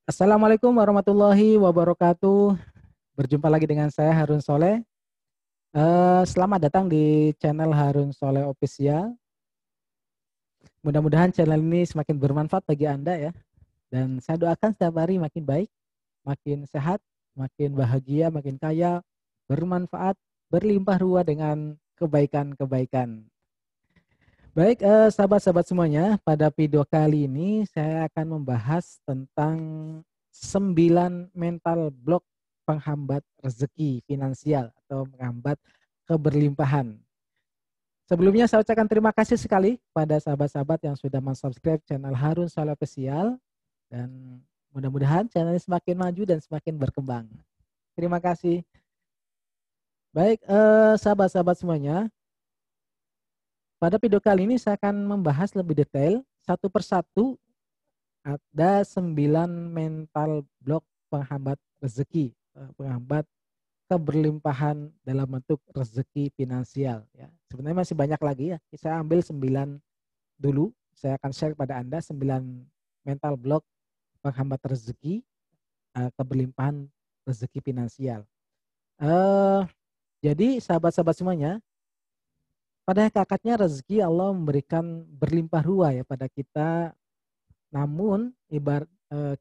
Assalamualaikum warahmatullahi wabarakatuh. Berjumpa lagi dengan saya Harun Soleh. Selamat datang di channel Harun Soleh Official. Mudah-mudahan channel ini semakin bermanfaat bagi Anda ya. Dan saya doakan setiap hari makin baik, makin sehat, makin bahagia, makin kaya, bermanfaat, berlimpah ruah dengan kebaikan-kebaikan. Baik, sahabat-sahabat semuanya, pada video kali ini saya akan membahas tentang 9 mental block penghambat rezeki finansial atau menghambat keberlimpahan. Sebelumnya saya ucapkan terima kasih sekali pada sahabat-sahabat yang sudah mensubscribe channel Harun Soleh Official dan mudah-mudahan channel ini semakin maju dan semakin berkembang. Terima kasih. Baik, sahabat-sahabat semuanya, pada video kali ini saya akan membahas lebih detail satu persatu. Ada 9 mental block penghambat rezeki, penghambat keberlimpahan dalam bentuk rezeki finansial ya. Sebenarnya masih banyak lagi ya. Saya ambil 9 dulu. Saya akan share pada Anda 9 mental block penghambat rezeki, keberlimpahan rezeki finansial. Jadi sahabat-sahabat semuanya, pada hakikatnya rezeki Allah memberikan berlimpah ruah ya pada kita. Namun ibarat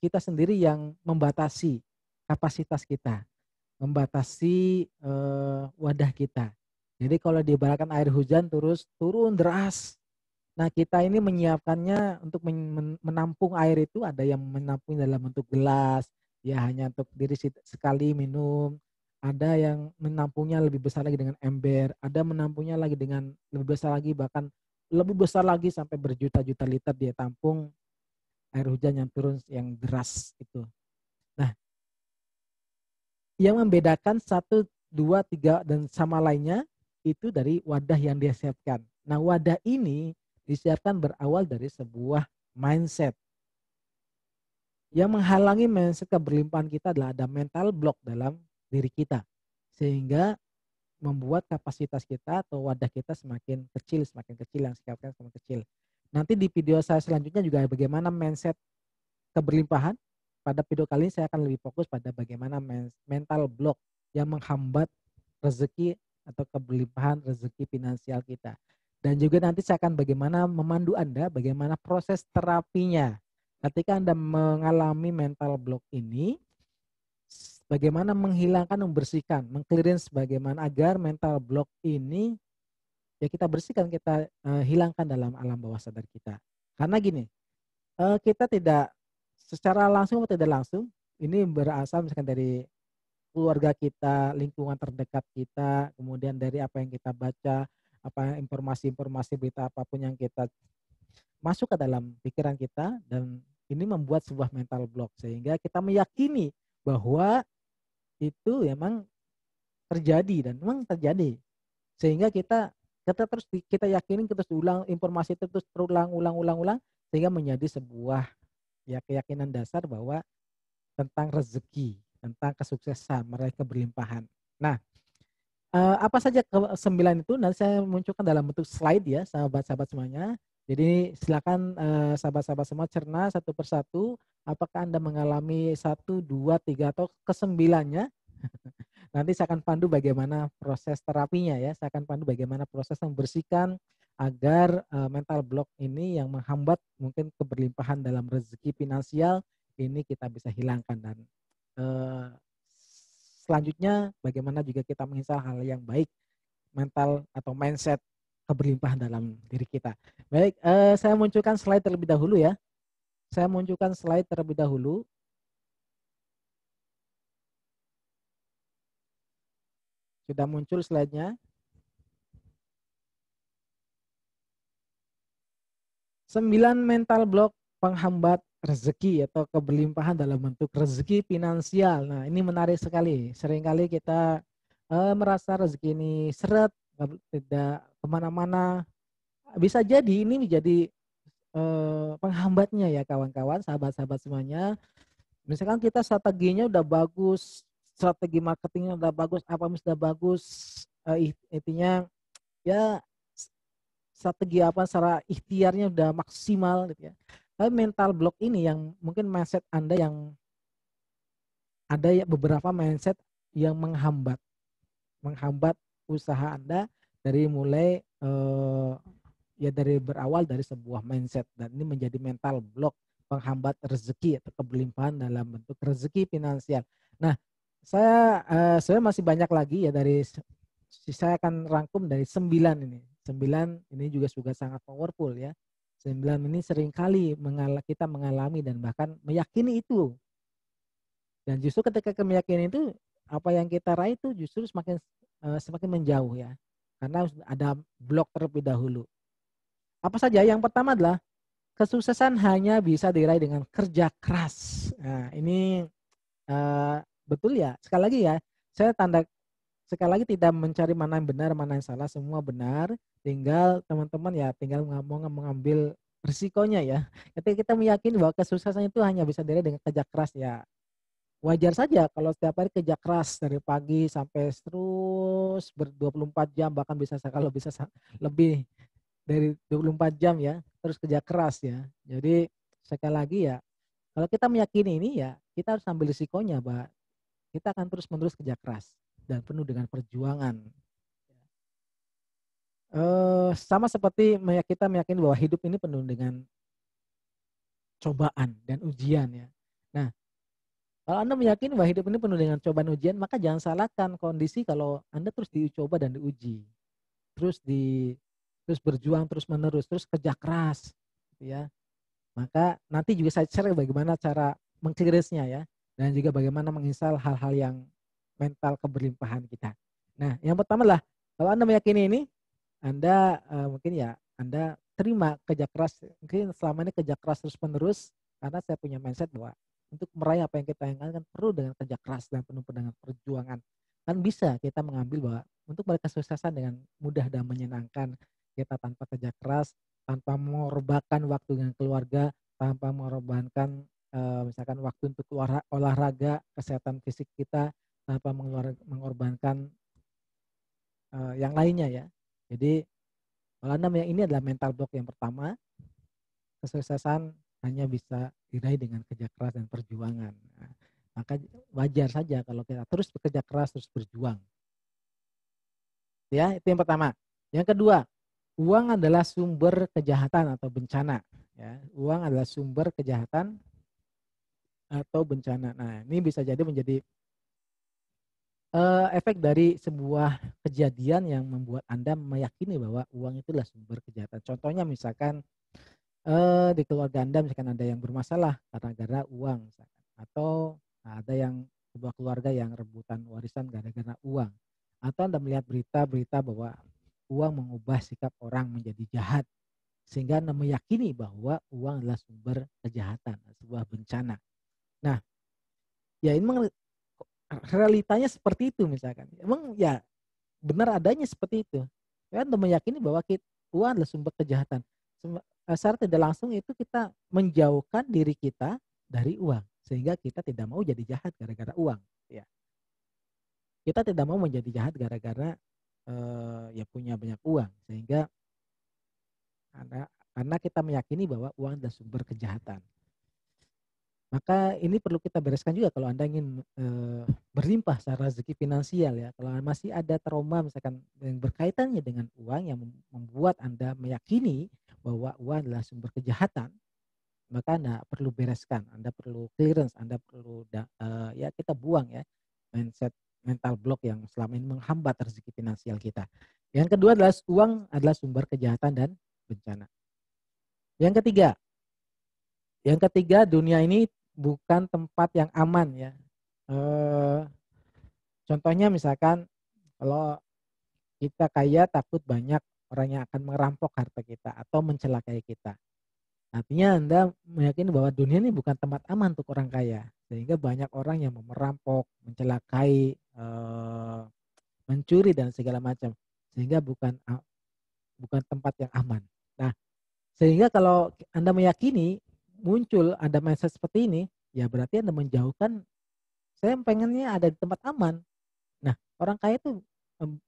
kita sendiri yang membatasi kapasitas kita, membatasi wadah kita. Jadi kalau diibaratkan air hujan terus turun deras, nah kita ini menyiapkannya untuk menampung air itu, ada yang menampung dalam bentuk gelas, ya hanya untuk diri sekali minum. Ada yang menampungnya lebih besar lagi dengan ember, ada menampungnya lagi dengan lebih besar lagi, bahkan lebih besar lagi sampai berjuta-juta liter dia tampung air hujan yang turun yang deras itu. Nah, yang membedakan 1, 2, 3 dan sama lainnya itu dari wadah yang dia siapkan. Nah, wadah ini disiapkan berawal dari sebuah mindset. Yang menghalangi mindset keberlimpahan kita adalah ada mental block dalam diri kita. Sehingga membuat kapasitas kita atau wadah kita semakin kecil yang siapkan semakin kecil. Nanti di video saya selanjutnya juga bagaimana mindset keberlimpahan. Pada video kali ini saya akan lebih fokus pada bagaimana mental block yang menghambat rezeki atau keberlimpahan rezeki finansial kita. Dan juga nanti saya akan bagaimana memandu Anda, bagaimana proses terapinya. Ketika Anda mengalami mental block ini, bagaimana menghilangkan, membersihkan, mengclearance bagaimana agar mental block ini ya kita bersihkan, kita hilangkan dalam alam bawah sadar kita. Karena gini, kita tidak secara langsung atau tidak langsung, ini berasal misalkan dari keluarga kita, lingkungan terdekat kita, kemudian dari apa yang kita baca, apa informasi-informasi berita apapun yang kita masuk ke dalam pikiran kita, dan ini membuat sebuah mental block sehingga kita meyakini bahwa itu memang terjadi dan memang terjadi, sehingga kita yakini, kita terus ulang informasi itu terus ulang sehingga menjadi sebuah ya keyakinan dasar bahwa tentang rezeki, tentang kesuksesan, meraih keberlimpahan. Nah, apa saja ke-9 itu nanti saya munculkan dalam bentuk slide ya, sahabat-sahabat semuanya. Jadi silakan sahabat-sahabat semua cerna satu persatu apakah Anda mengalami 1, 2, 3 atau ke-9-nya. Nanti saya akan pandu bagaimana proses terapinya ya. Saya akan pandu bagaimana proses membersihkan agar mental block ini yang menghambat mungkin keberlimpahan dalam rezeki finansial ini kita bisa hilangkan. Dan selanjutnya bagaimana juga kita menginstal hal yang baik, mental atau mindset keberlimpahan dalam diri kita. Baik, saya munculkan slide terlebih dahulu ya. Saya munculkan slide terlebih dahulu. Sudah muncul slide-nya. 9 mental block penghambat rezeki atau keberlimpahan dalam bentuk rezeki finansial. Nah, ini menarik sekali. Seringkali kita merasa rezeki ini seret, tidak kemana-mana. Bisa jadi ini menjadi penghambatnya ya kawan-kawan, sahabat-sahabat semuanya. Misalkan kita strateginya udah bagus, strategi marketingnya udah bagus, apa sudah bagus, intinya ya strategi apa secara ikhtiarnya udah maksimal gitu ya. Tapi mental block ini yang mungkin mindset Anda yang ada ya beberapa mindset yang menghambat usaha Anda dari mulai ya dari berawal dari sebuah mindset, dan ini menjadi mental block penghambat rezeki atau keberlimpahan dalam bentuk rezeki finansial. Nah, saya masih banyak lagi ya saya akan rangkum dari 9 ini. 9 ini juga sangat powerful ya. 9 ini seringkali kita mengalami dan bahkan meyakini itu. Dan justru ketika keyakinan itu, apa yang kita raih itu justru semakin menjauh ya. Karena ada blok terlebih dahulu. Apa saja? Yang pertama adalah kesuksesan hanya bisa diraih dengan kerja keras. Nah, ini betul ya. Sekali lagi ya, sekali lagi tidak mencari mana yang benar, mana yang salah, semua benar. Tinggal teman-teman ya, tinggal mau mengambil risikonya ya. Ketika kita meyakini bahwa kesuksesan itu hanya bisa diraih dengan kerja keras ya, wajar saja kalau setiap hari kerja keras dari pagi sampai terus 24 jam, bahkan kalau bisa lebih dari 24 jam ya, terus kerja keras ya. Jadi sekali lagi ya, kalau kita meyakini ini ya, kita harus ambil risikonya, Mbak. Kita akan terus-menerus kerja keras dan penuh dengan perjuangan. Sama seperti kita meyakini bahwa hidup ini penuh dengan cobaan dan ujian ya. Nah, kalau Anda meyakini bahwa hidup ini penuh dengan cobaan ujian, maka jangan salahkan kondisi kalau Anda terus dicoba dan diuji. Terus terus berjuang terus-menerus, terus kerja keras gitu ya. Maka nanti juga saya share bagaimana cara mengklirisnya ya, dan juga bagaimana menginstal hal-hal yang mental keberlimpahan kita. Nah, yang pertama lah, kalau Anda meyakini ini, Anda mungkin ya Anda terima kerja keras. Mungkin selama ini kerja keras terus-menerus, karena saya punya mindset bahwa untuk meraih apa yang kita inginkan perlu dengan kerja keras dan penuh dengan perjuangan. Kan bisa kita mengambil bahwa untuk meraih kesuksesan dengan mudah dan menyenangkan, kita tanpa kerja keras, tanpa mengorbankan waktu dengan keluarga, tanpa mengorbankan misalkan waktu untuk olahraga, kesehatan fisik kita, tanpa mengorbankan yang lainnya ya. Jadi kalau Anda ini adalah mental block yang pertama, kesuksesan hanya bisa diraih dengan kerja keras dan perjuangan. Nah, maka wajar saja kalau kita terus bekerja keras, terus berjuang. Ya, itu yang pertama. Yang kedua, uang adalah sumber kejahatan atau bencana. Ya, uang adalah sumber kejahatan atau bencana. Nah, ini bisa jadi menjadi efek dari sebuah kejadian yang membuat Anda meyakini bahwa uang itu adalah sumber kejahatan. Contohnya misalkan di keluarga Anda misalkan ada yang bermasalah gara-gara uang misalkan, atau ada yang sebuah keluarga yang rebutan warisan gara-gara uang, atau Anda melihat berita-berita bahwa uang mengubah sikap orang menjadi jahat, sehingga Anda meyakini bahwa uang adalah sumber kejahatan, sebuah bencana. Nah, ya ini memang realitanya seperti itu misalkan. Emang ya benar adanya seperti itu. Ya Anda meyakini bahwa uang adalah sumber kejahatan. Secara tidak langsung itu kita menjauhkan diri kita dari uang, sehingga kita tidak mau jadi jahat gara-gara uang. Ya, kita tidak mau menjadi jahat gara-gara ya punya banyak uang, sehingga karena kita meyakini bahwa uang adalah sumber kejahatan. Maka ini perlu kita bereskan juga kalau Anda ingin berlimpah secara rezeki finansial ya. Kalau masih ada trauma misalkan yang berkaitannya dengan uang yang membuat Anda meyakini bahwa uang adalah sumber kejahatan, maka Anda perlu bereskan, Anda perlu clearance, Anda perlu ya kita buang ya mental block yang selama ini menghambat rezeki finansial kita. Yang kedua adalah uang adalah sumber kejahatan dan bencana. Yang ketiga dunia ini bukan tempat yang aman ya. Contohnya misalkan kalau kita kaya takut banyak orang yang akan merampok harta kita atau mencelakai kita. Artinya Anda meyakini bahwa dunia ini bukan tempat aman untuk orang kaya. Sehingga banyak orang yang merampok, mencelakai, mencuri dan segala macam. Sehingga bukan tempat yang aman. Nah, sehingga kalau Anda meyakini muncul ada mindset seperti ini, ya berarti Anda menjauhkan, saya pengennya ada di tempat aman. Nah, orang kaya itu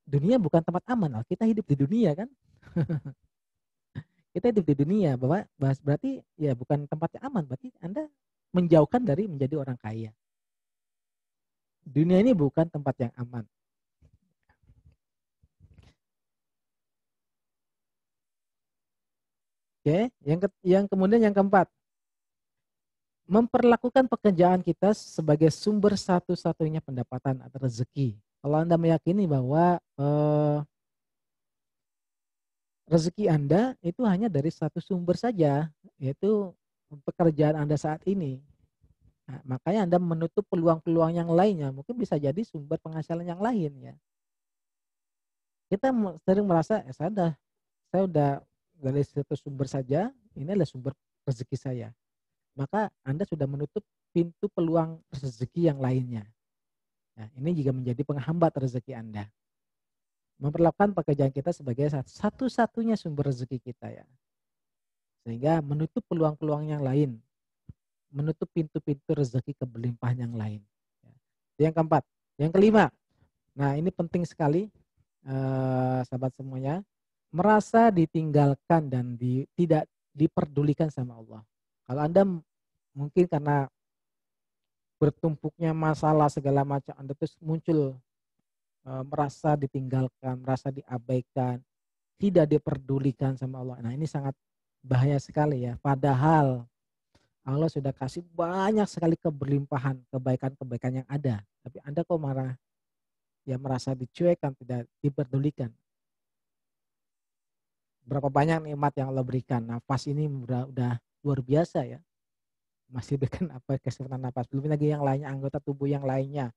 dunia bukan tempat aman. Kita hidup di dunia kan. Kita hidup di dunia bahwa berarti ya bukan tempat yang aman. Berarti Anda menjauhkan dari menjadi orang kaya. Dunia ini bukan tempat yang aman. Oke, yang kemudian yang keempat, memperlakukan pekerjaan kita sebagai sumber satu-satunya pendapatan atau rezeki. Kalau Anda meyakini bahwa rezeki Anda itu hanya dari satu sumber saja, yaitu pekerjaan Anda saat ini. Nah, makanya Anda menutup peluang-peluang yang lainnya, mungkin bisa jadi sumber penghasilan yang lain ya. Kita sering merasa, saya udah dari satu sumber saja, ini adalah sumber rezeki saya. Maka Anda sudah menutup pintu peluang rezeki yang lainnya. Nah, ini juga menjadi penghambat rezeki Anda. Memperlakukan pekerjaan kita sebagai satu-satunya sumber rezeki kita ya. Sehingga menutup peluang-peluang yang lain, menutup pintu-pintu rezeki keberlimpahan yang lain. Yang keempat, yang kelima. Nah, ini penting sekali sahabat semuanya, merasa ditinggalkan dan tidak diperdulikan sama Allah. Kalau Anda mungkin karena bertumpuknya masalah segala macam, Anda terus muncul merasa ditinggalkan, merasa diabaikan, tidak diperdulikan sama Allah. Nah, ini sangat bahaya sekali ya. Padahal Allah sudah kasih banyak sekali keberlimpahan, kebaikan-kebaikan yang ada. Tapi Anda kok marah, ya merasa dicuekkan, tidak diperdulikan. Berapa banyak nikmat yang Allah berikan. Nafas ini udah luar biasa ya. Masih berikan apa kesempatan nafas. Belum lagi yang lainnya, anggota tubuh yang lainnya.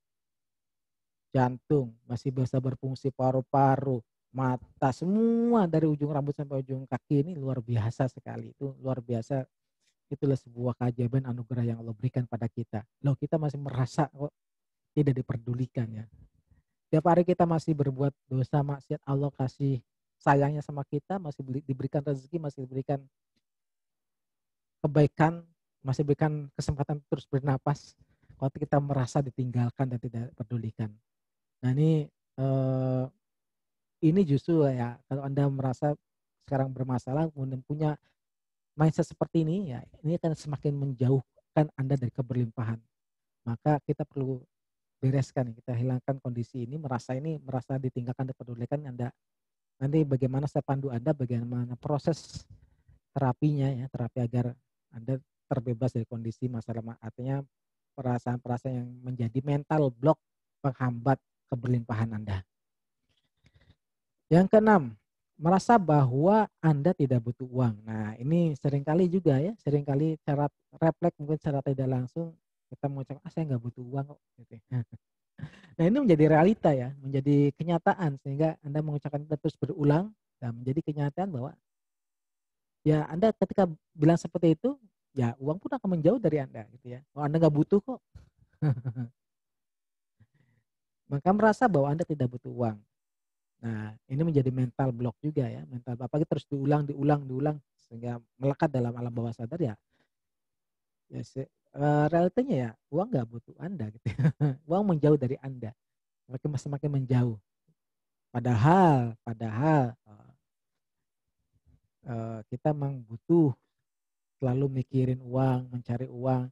Jantung, masih bisa berfungsi paru-paru, mata, semua dari ujung rambut sampai ujung kaki ini luar biasa sekali. Itu luar biasa. Itulah sebuah keajaiban anugerah yang Allah berikan pada kita. Loh, kita masih merasa kok tidak diperdulikan ya. Tiap hari kita masih berbuat dosa maksiat, Allah kasih sayangnya sama kita, masih diberikan rezeki, masih diberikan kebaikan, masih berikan kesempatan terus bernapas. Kalau kita merasa ditinggalkan dan tidak pedulikan. Nah, ini justru ya, kalau Anda merasa sekarang bermasalah, kemudian punya mindset seperti ini, ya ini akan semakin menjauhkan Anda dari keberlimpahan. Maka kita perlu bereskan, kita hilangkan kondisi ini, merasa ditinggalkan dan pedulikan Anda. Nanti bagaimana saya pandu Anda, bagaimana proses terapinya ya, terapi agar Anda terbebas dari kondisi masalah, artinya perasaan-perasaan yang menjadi mental block penghambat keberlimpahan Anda. Yang keenam, merasa bahwa Anda tidak butuh uang. Nah, ini seringkali juga ya, seringkali cara refleks mungkin secara tidak langsung kita mengucapkan, saya nggak butuh uang kok. Gitu. Nah, ini menjadi realita ya, menjadi kenyataan sehingga Anda mengucapkan itu terus berulang dan menjadi kenyataan bahwa ya Anda ketika bilang seperti itu, ya uang pun akan menjauh dari Anda gitu ya. Oh, Anda nggak butuh kok. Maka merasa bahwa Anda tidak butuh uang. Nah, ini menjadi mental block juga ya, mental apalagi terus diulang sehingga melekat dalam alam bawah sadar ya. Ya realitanya ya uang nggak butuh Anda gitu. Uang menjauh dari Anda, semakin menjauh. Padahal kita memang butuh selalu mikirin uang, mencari uang,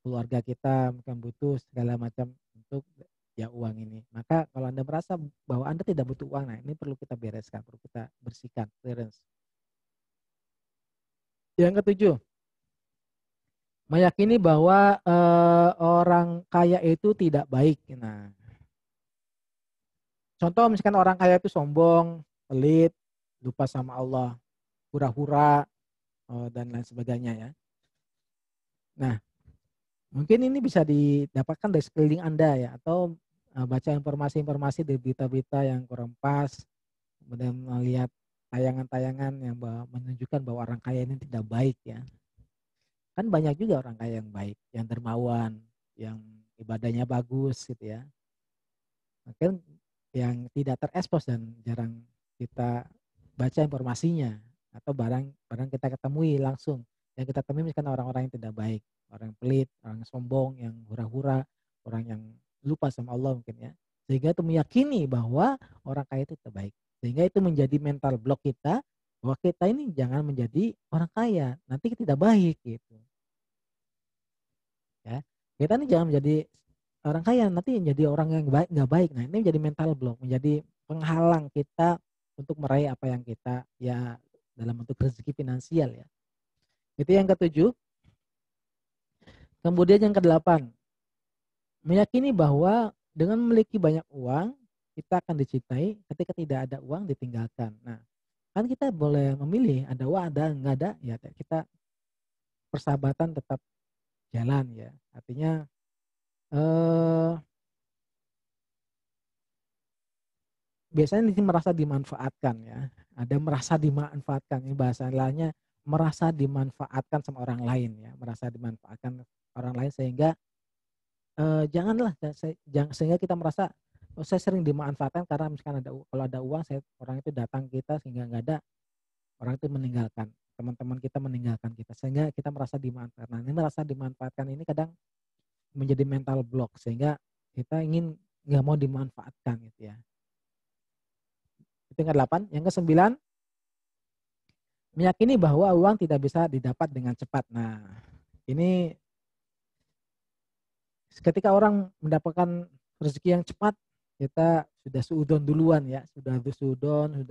keluarga kita mungkin butuh segala macam untuk ya uang ini. Maka kalau Anda merasa bahwa Anda tidak butuh uang, nah ini perlu kita bereskan, perlu kita bersihkan, clearance. Yang ketujuh, meyakini bahwa orang kaya itu tidak baik. Nah, contoh misalkan orang kaya itu sombong, pelit, lupa sama Allah, hura-hura dan lain sebagainya ya. Nah, mungkin ini bisa didapatkan dari sekeliling Anda ya, atau baca informasi-informasi dari berita-berita yang kurang pas, kemudian melihat tayangan-tayangan yang menunjukkan bahwa orang kaya ini tidak baik ya. Kan banyak juga orang kaya yang baik, yang dermawan, yang ibadahnya bagus gitu ya. Mungkin yang tidak terekspos dan jarang kita baca informasinya atau barang kita ketemui langsung. Yang kita temui misalkan orang-orang yang tidak baik, orang yang pelit, orang yang sombong, yang hura-hura, orang yang lupa sama Allah mungkin ya. Sehingga itu meyakini bahwa orang kaya itu tidak baik. Sehingga itu menjadi mental block kita bahwa kita ini jangan menjadi orang kaya, nanti kita tidak baik gitu. Ya. Kita ini jangan menjadi orang kaya nanti jadi orang yang baik nggak baik. Nah, ini menjadi mental block, menjadi penghalang kita untuk meraih apa yang kita ya dalam bentuk rezeki finansial ya. Itu yang ketujuh. Kemudian yang kedelapan, meyakini bahwa dengan memiliki banyak uang kita akan dicintai, ketika tidak ada uang ditinggalkan. Nah, kan kita boleh memilih ada uang ada nggak ada ya kita persahabatan tetap jalan ya. Artinya eh, biasanya ini merasa dimanfaatkan ya. Ada merasa dimanfaatkan, ini bahasa lainnya merasa dimanfaatkan sama orang lain ya, merasa dimanfaatkan orang lain sehingga janganlah sehingga kita merasa oh, saya sering dimanfaatkan karena misalkan kalau ada uang orang itu datang kita sehingga nggak ada orang itu meninggalkan teman-teman kita meninggalkan kita sehingga kita merasa dimanfaatkan. Nah, ini merasa dimanfaatkan ini kadang menjadi mental block sehingga kita ingin nggak mau dimanfaatkan gitu ya. Itu yang ke-8. Yang ke-9, meyakini bahwa uang tidak bisa didapat dengan cepat. Nah, ini ketika orang mendapatkan rezeki yang cepat, kita sudah suudon duluan ya, sudah suudon,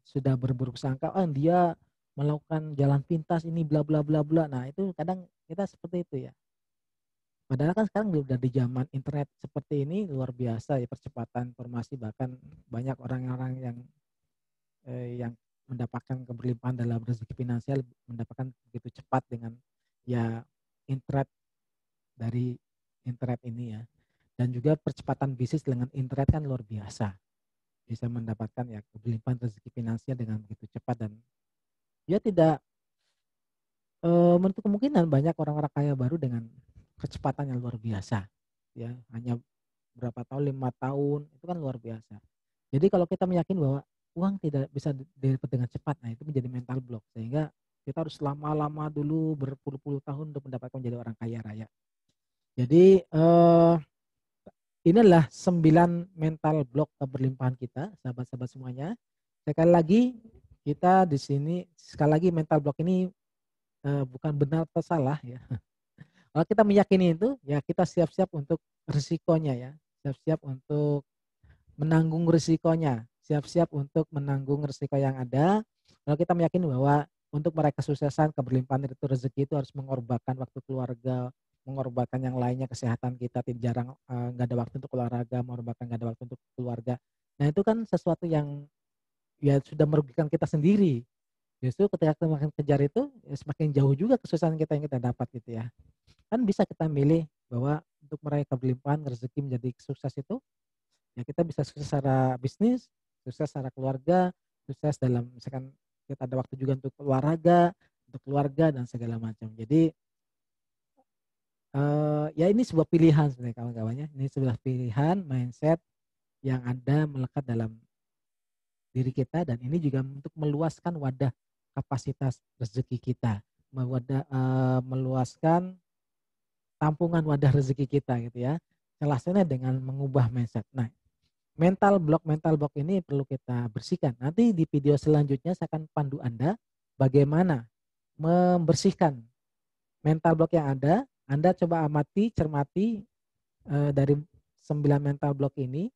sudah berburuk sangka, oh dia melakukan jalan pintas ini bla bla bla bla. Nah, itu kadang kita seperti itu ya. Padahal kan sekarang udah di zaman internet seperti ini luar biasa ya percepatan informasi, bahkan banyak orang-orang yang mendapatkan keberlimpahan dalam rezeki finansial mendapatkan begitu cepat dengan ya internet dari internet ini ya. Dan juga percepatan bisnis dengan internet kan luar biasa. Bisa mendapatkan ya keberlimpahan rezeki finansial dengan begitu cepat dan ya tidak menutup kemungkinan banyak orang-orang kaya baru dengan kecepatan yang luar biasa. Ya, hanya berapa tahun, 5 tahun, itu kan luar biasa. Jadi kalau kita meyakini bahwa uang tidak bisa didapat dengan cepat, nah itu menjadi mental block. Sehingga kita harus lama-lama dulu berpuluh-puluh tahun untuk mendapatkan menjadi orang kaya raya. Jadi ini adalah 9 mental block keberlimpahan kita, sahabat-sahabat semuanya. Sekali lagi kita di sini, sekali lagi mental block ini bukan benar atau salah ya. Kalau kita meyakini itu, ya kita siap-siap untuk risikonya ya. Siap-siap untuk menanggung risikonya. Siap-siap untuk menanggung risiko yang ada. Kalau kita meyakini bahwa untuk meraih kesuksesan, keberlimpahan itu rezeki itu harus mengorbankan waktu keluarga, mengorbankan yang lainnya, kesehatan kita, jarang nggak ada waktu untuk olahraga, mengorbankan nggak ada waktu untuk keluarga. Nah itu kan sesuatu yang ya sudah merugikan kita sendiri. Justru ketika kita makin kejar itu, ya semakin jauh juga kesuksesan kita yang kita dapat gitu ya. Kan bisa kita milih bahwa untuk meraih keberlimpahan rezeki menjadi sukses itu, ya kita bisa sukses secara bisnis, sukses secara keluarga, sukses dalam misalkan kita ada waktu juga untuk olahraga, untuk keluarga dan segala macam. Jadi ya ini sebuah pilihan sebenarnya kawan-kawannya. Ini sebuah pilihan mindset yang ada melekat dalam diri kita dan ini juga untuk meluaskan wadah kapasitas rezeki kita, meluaskan tampungan wadah rezeki kita gitu ya. Salah satunya dengan mengubah mindset. Nah, mental block ini perlu kita bersihkan. Nanti di video selanjutnya saya akan pandu Anda bagaimana membersihkan mental block yang ada. Anda coba amati, cermati dari 9 mental block ini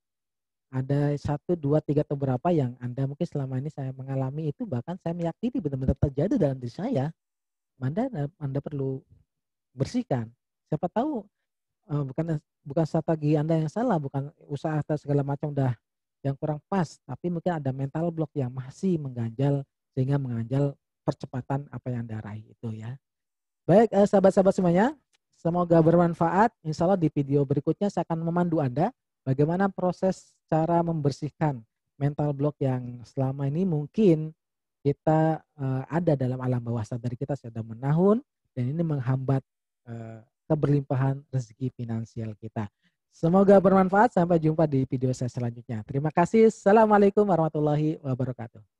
ada 1, 2, 3 atau berapa yang Anda mungkin selama ini saya mengalami itu bahkan saya meyakini benar-benar terjadi dalam diri saya. Anda perlu bersihkan. Siapa tahu bukan strategi Anda yang salah, bukan usaha atau segala macam udah yang kurang pas, tapi mungkin ada mental block yang masih mengganjal sehingga mengganjal percepatan apa yang Anda raih itu ya. Baik sahabat-sahabat semuanya, semoga bermanfaat. Insya Allah di video berikutnya saya akan memandu Anda bagaimana proses cara membersihkan mental block yang selama ini mungkin kita ada dalam alam bawah sadar kita sudah menahun dan ini menghambat keberlimpahan rezeki finansial kita. Semoga bermanfaat. Sampai jumpa di video saya selanjutnya. Terima kasih. Assalamualaikum warahmatullahi wabarakatuh.